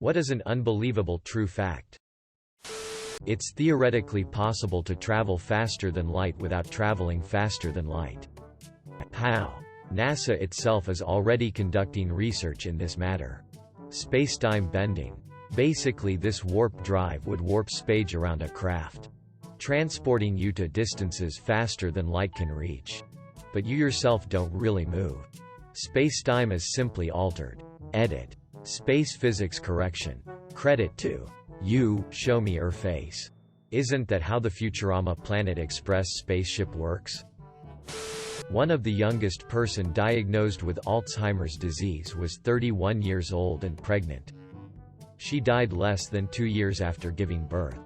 What is an unbelievable true fact? It's theoretically possible to travel faster than light without traveling faster than light. How? NASA itself is already conducting research in this matter. Spacetime bending. Basically, this warp drive would warp space around a craft, transporting you to distances faster than light can reach. But you yourself don't really move. Spacetime is simply altered. Edit. Space physics correction. Credit to you, show me your face. Isn't that how the Futurama Planet Express spaceship works? One of the youngest person diagnosed with Alzheimer's disease was 31 years old and pregnant. She died less than 2 years after giving birth.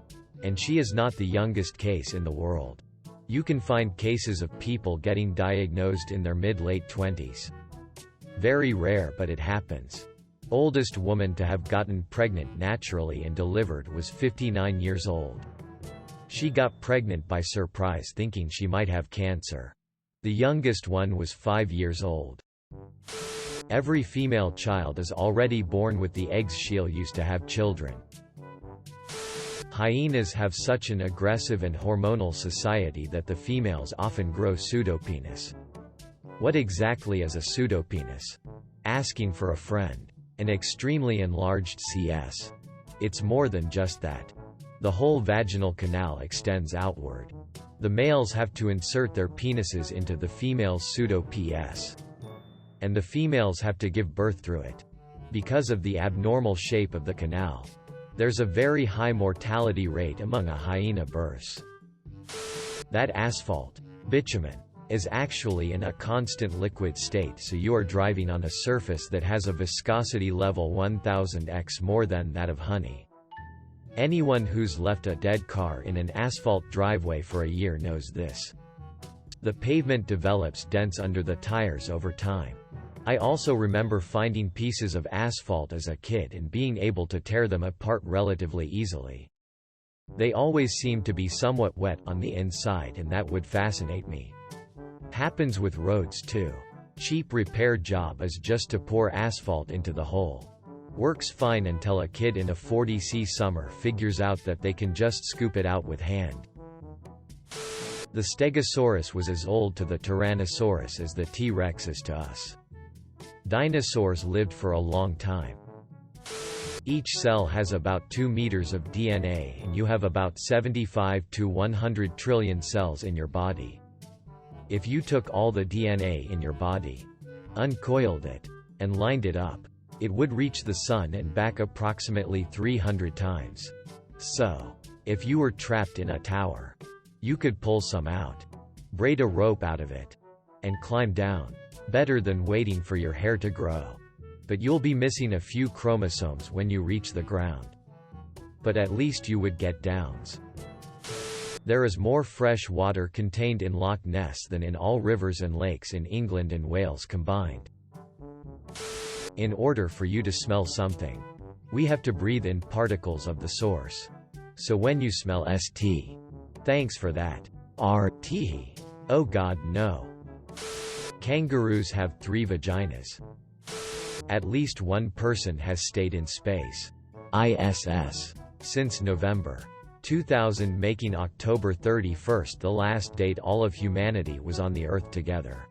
And she is not the youngest case in the world. You can find cases of people getting diagnosed in their mid-late 20s. Very rare, but it happens. Oldest woman to have gotten pregnant naturally and delivered was 59 years old. She got pregnant by surprise thinking she might have cancer. The youngest one was 5 years old. Every female child is already born with the eggs she'll use to have children. Hyenas have such an aggressive and hormonal society that the females often grow pseudopenis. What exactly is a pseudopenis? Asking for a friend. An extremely enlarged CS. It's more than just that. The whole vaginal canal extends outward. The males have to insert their penises into the female's pseudo-PS. And the females have to give birth through it. Because of the abnormal shape of the canal, there's a very high mortality rate among a hyena births. That asphalt, bitumen, is actually in a constant liquid state, so you are driving on a surface that has a viscosity level 1000x more than that of honey. Anyone who's left a dead car in an asphalt driveway for a year knows this. The pavement develops dents under the tires over time. I also remember finding pieces of asphalt as a kid and being able to tear them apart relatively easily. They always seem to be somewhat wet on the inside, and that would fascinate me. Happens with roads too. Cheap repair job is just to pour asphalt into the hole. Works fine until a kid in a 40°C summer figures out that they can just scoop it out with hand. The Stegosaurus was as old to the Tyrannosaurus as the T-Rex is to us. Dinosaurs lived for a long time. Each cell has about 2 meters of DNA, and you have about 75 to 100 trillion cells in your body. If you took all the DNA in your body, uncoiled it, and lined it up, it would reach the sun and back approximately 300 times. So, if you were trapped in a tower, you could pull some out, braid a rope out of it, and climb down. Better than waiting for your hair to grow. But you'll be missing a few chromosomes when you reach the ground. But at least you would get downs. There is more fresh water contained in Loch Ness than in all rivers and lakes in England and Wales combined. In order for you to smell something, we have to breathe in particles of the source. So when you smell ST, thanks for that. RT. Oh God, no. Kangaroos have 3 vaginas. At least one person has stayed in space, ISS, since November 2000, making October 31st the last date all of humanity was on the Earth together.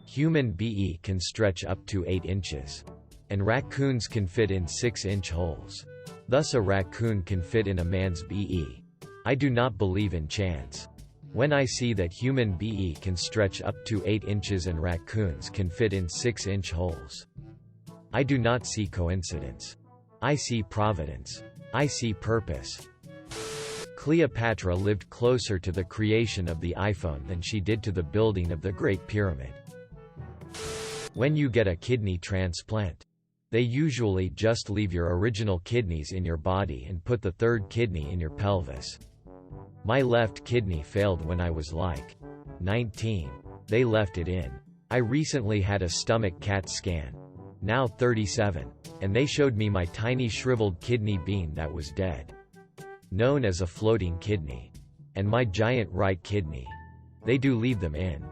Human BE can stretch up to 8 inches. And raccoons can fit in 6-inch holes. Thus a raccoon can fit in a man's BE. I do not believe in chance. When I see that human BE can stretch up to 8 inches and raccoons can fit in 6-inch holes, I do not see coincidence. I see providence. I see purpose. Cleopatra lived closer to the creation of the iPhone than she did to the building of the Great Pyramid. When you get a kidney transplant, they usually just leave your original kidneys in your body and put the third kidney in your pelvis. My left kidney failed when I was like 19. They left it in. I recently had a stomach CAT scan. Now 37. And they showed me my tiny shriveled kidney bean that was dead. Known as a floating kidney. And my giant right kidney. They do leave them in.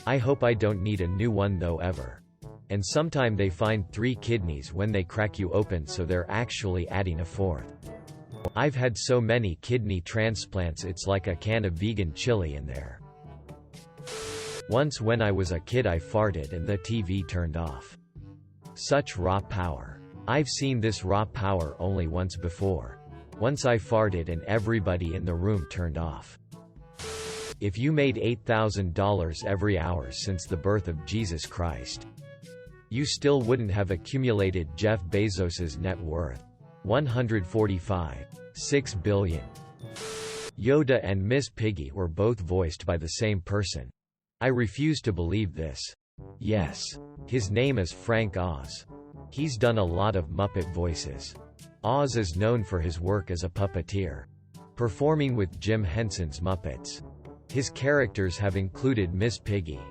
I hope I don't need a new one though ever. And sometime they find 3 kidneys when they crack you open, so they're actually adding a 4th. I've had so many kidney transplants it's like a can of vegan chili in there. Once when I was a kid I farted and the TV turned off. Such raw power. I've seen this raw power only once before. Once I farted and everybody in the room turned off. If you made $8,000 every hour since the birth of Jesus Christ, you still wouldn't have accumulated Jeff Bezos's net worth. 145.6 billion. Yoda and Miss Piggy were both voiced by the same person. I refuse to believe this. Yes. His name is Frank Oz. He's done a lot of Muppet voices. Oz is known for his work as a puppeteer, performing with Jim Henson's Muppets. His characters have included Miss Piggy,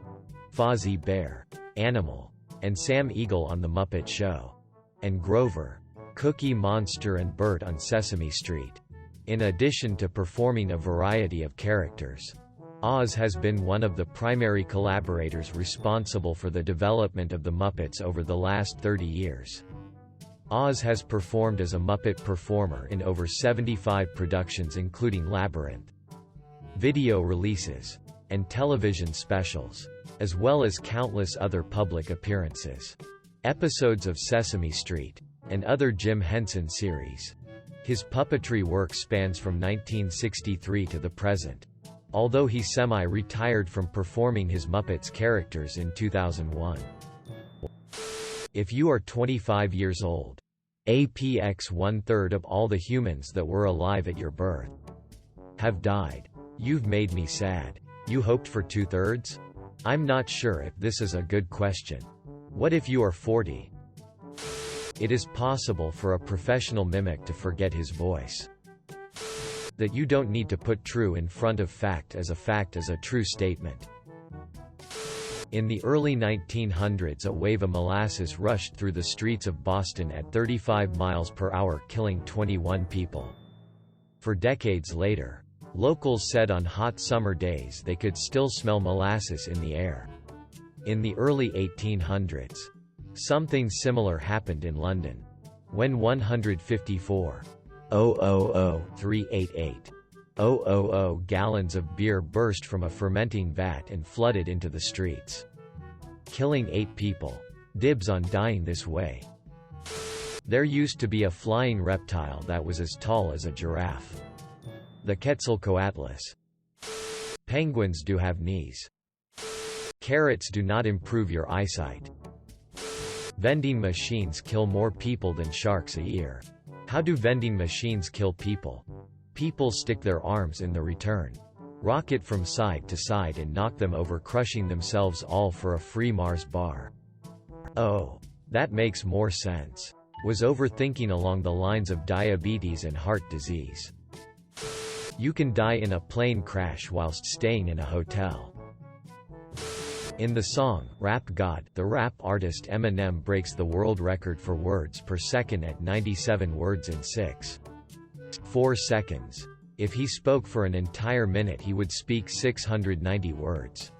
Fozzie Bear, Animal, and Sam Eagle on The Muppet Show, and Grover, Cookie Monster and Bert on Sesame Street. In addition to performing a variety of characters, Oz has been one of the primary collaborators responsible for the development of the Muppets over the last 30 years. Oz has performed as a Muppet performer in over 75 productions including Labyrinth, video releases, and television specials, as well as countless other public appearances, episodes of Sesame Street, and other Jim Henson series. His puppetry work spans from 1963 to the present, although he semi-retired from performing his Muppets characters in 2001. If you are 25 years old, apx 1/3 of all the humans that were alive at your birth have died. You've made me sad. You hoped for 2/3? I'm not sure if this is a good question. What if you are 40? It is possible for a professional mimic to forget his voice. That you don't need to put true in front of fact as a true statement. In the early 1900s, a wave of molasses rushed through the streets of Boston at 35 miles per hour, killing 21 people. For decades later, locals said on hot summer days they could still smell molasses in the air. In the early 1800s, something similar happened in London, when 154,388,000 gallons of beer burst from a fermenting vat and flooded into the streets, killing 8 people. Dibs on dying this way. There used to be a flying reptile that was as tall as a giraffe. The Quetzalcoatlus. Penguins do have knees. Carrots do not improve your eyesight. Vending machines kill more people than sharks a year. How do vending machines kill people? People stick their arms in the return, rocket from side to side and knock them over, crushing themselves all for a free Mars bar. Oh, that makes more sense. Was overthinking along the lines of diabetes and heart disease. You can die in a plane crash whilst staying in a hotel. In the song, Rap God, the rap artist Eminem breaks the world record for words per second at 97 words in 6.4 seconds. If he spoke for an entire minute he would speak 690 words.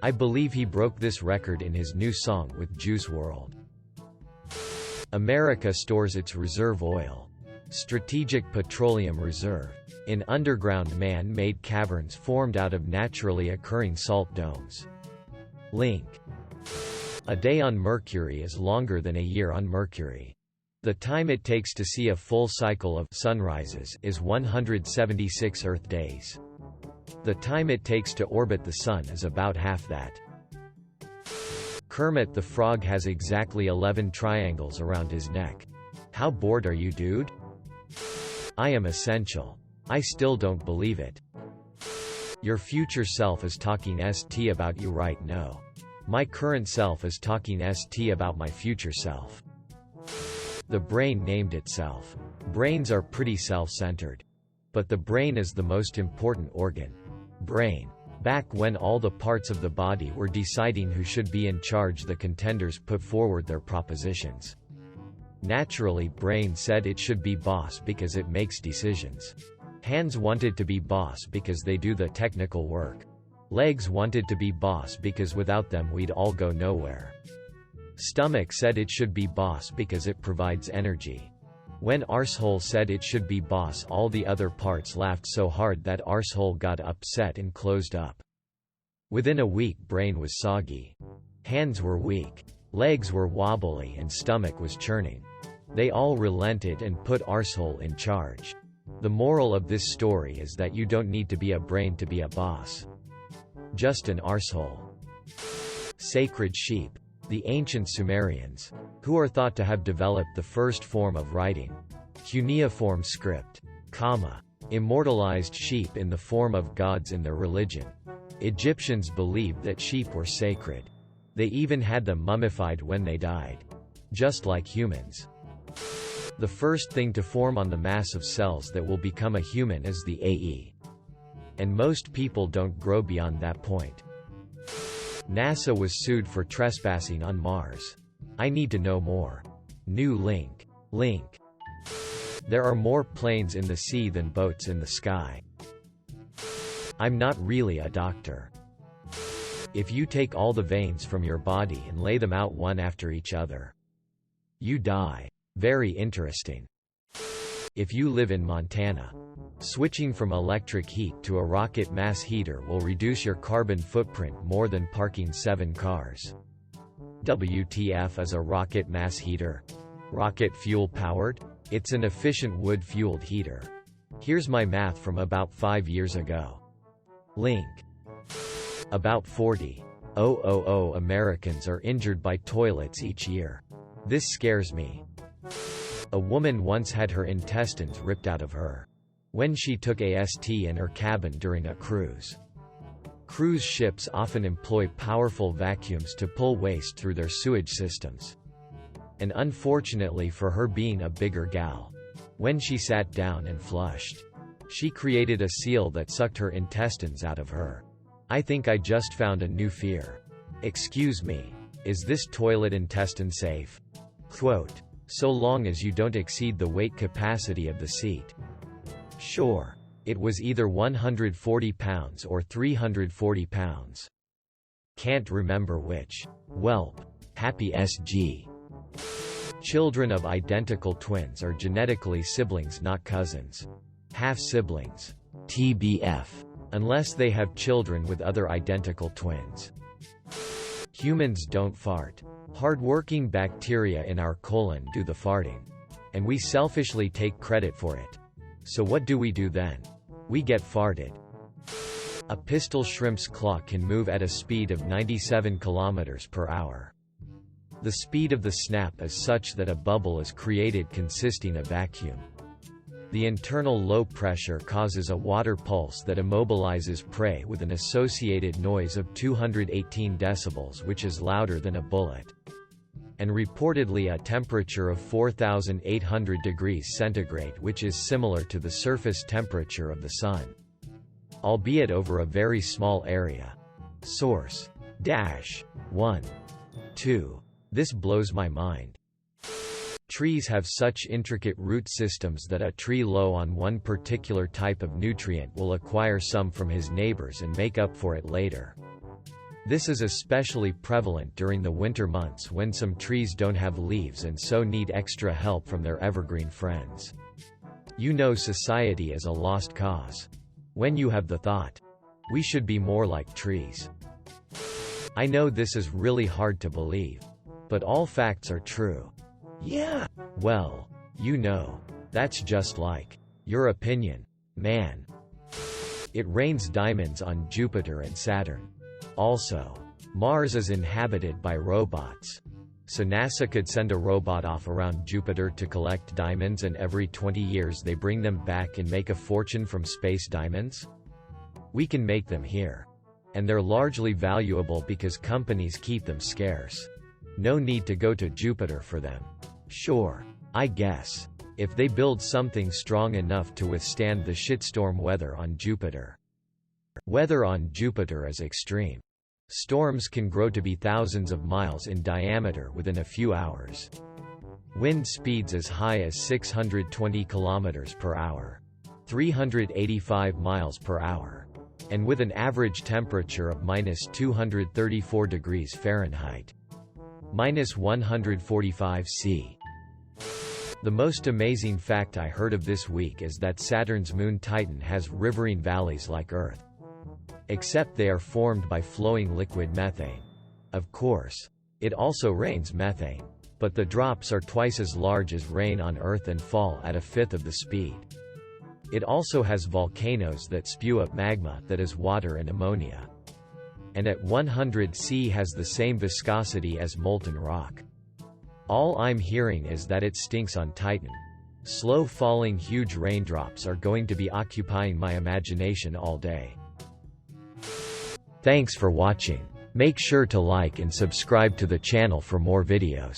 I believe he broke this record in his new song with Juice WRLD. America stores its reserve oil, Strategic Petroleum Reserve, in underground man-made caverns formed out of naturally occurring salt domes. Link. A day on Mercury is longer than a year on Mercury. The time it takes to see a full cycle of sunrises is 176 Earth days. The time it takes to orbit the Sun is about half that. Kermit the Frog has exactly 11 triangles around his neck. How bored are you, dude? I am essential. I still don't believe it. Your future self is talking ST about you right now. My current self is talking ST about my future self. The brain named itself. Brains are pretty self-centered. But the brain is the most important organ. Brain. Back when all the parts of the body were deciding who should be in charge, the contenders put forward their propositions. Naturally, brain said it should be boss because it makes decisions. Hands wanted to be boss because they do the technical work. Legs wanted to be boss because without them we'd all go nowhere. Stomach said it should be boss because it provides energy. When arsehole said it should be boss, all the other parts laughed so hard that arsehole got upset and closed up. Within a week, brain was soggy. Hands were weak. Legs were wobbly and stomach was churning. They all relented and put arsehole in charge. The moral of this story is that you don't need to be a brain to be a boss. Just an arsehole. Sacred sheep. The ancient Sumerians, who are thought to have developed the first form of writing, cuneiform script, immortalized sheep in the form of gods in their religion. Egyptians believed that sheep were sacred. They even had them mummified when they died. Just like humans. The first thing to form on the mass of cells that will become a human is the AE. And most people don't grow beyond that point. NASA was sued for trespassing on Mars. I need to know more. New link. There are more planes in the sea than boats in the sky. I'm not really a doctor. If you take all the veins from your body and lay them out one after each other, you die. Very interesting. If you live in Montana, switching from electric heat to a rocket mass heater will reduce your carbon footprint more than parking 7 cars. WTF is a rocket mass heater? Rocket fuel powered? It's an efficient wood-fueled heater. Here's my math from about 5 years ago. Link. About 40,000 Americans are injured by toilets each year. This scares me. A woman once had her intestines ripped out of her when she took AST in her cabin during a cruise. Cruise ships often employ powerful vacuums to pull waste through their sewage systems. And unfortunately for her, being a bigger gal, when she sat down and flushed, she created a seal that sucked her intestines out of her. I think I just found a new fear. Excuse me, is this toilet intestine safe? Quote, so long as you don't exceed the weight capacity of the seat. Sure. It was either 140 pounds or 340 pounds. Can't remember which. Welp. Happy SG. Children of identical twins are genetically siblings, not cousins. Half-siblings. TBF. Unless they have children with other identical twins. Humans don't fart. Hard-working bacteria in our colon do the farting. And we selfishly take credit for it. So what do we do then? We get farted. A pistol shrimp's claw can move at a speed of 97 kilometers per hour. The speed of the snap is such that a bubble is created consisting of vacuum. The internal low pressure causes a water pulse that immobilizes prey with an associated noise of 218 decibels, which is louder than a bullet. And reportedly a temperature of 4,800 degrees centigrade, which is similar to the surface temperature of the Sun. Albeit over a very small area. Source. -1. 2. This blows my mind. Trees have such intricate root systems that a tree low on one particular type of nutrient will acquire some from his neighbors and make up for it later. This is especially prevalent during the winter months when some trees don't have leaves and so need extra help from their evergreen friends. You know, society is a lost cause. When you have the thought, we should be more like trees. I know this is really hard to believe. But all facts are true. Yeah. Well, you know, that's just like your opinion, man. It rains diamonds on Jupiter and Saturn. Also, Mars is inhabited by robots. So NASA could send a robot off around Jupiter to collect diamonds, and every 20 years they bring them back and make a fortune from space diamonds? We can make them here. And they're largely valuable because companies keep them scarce. No need to go to Jupiter for them. Sure, I guess, if they build something strong enough to withstand the shitstorm weather on Jupiter. Weather on Jupiter is extreme. Storms can grow to be thousands of miles in diameter within a few hours. Wind speeds as high as 620 kilometers per hour, 385 miles per hour, and with an average temperature of -234 degrees Fahrenheit. -145 c. The most amazing fact I heard of this week is that Saturn's moon Titan has riverine valleys like Earth. Except they are formed by flowing liquid methane. Of course. It also rains methane. But the drops are twice as large as rain on Earth and fall at a fifth of the speed. It also has volcanoes that spew up magma that is water and ammonia. And at 100 C has the same viscosity as molten rock. All I'm hearing is that it stinks on Titan. Slow falling huge raindrops are going to be occupying my imagination all day. Thanks for watching. Make sure to like and subscribe to the channel for more videos.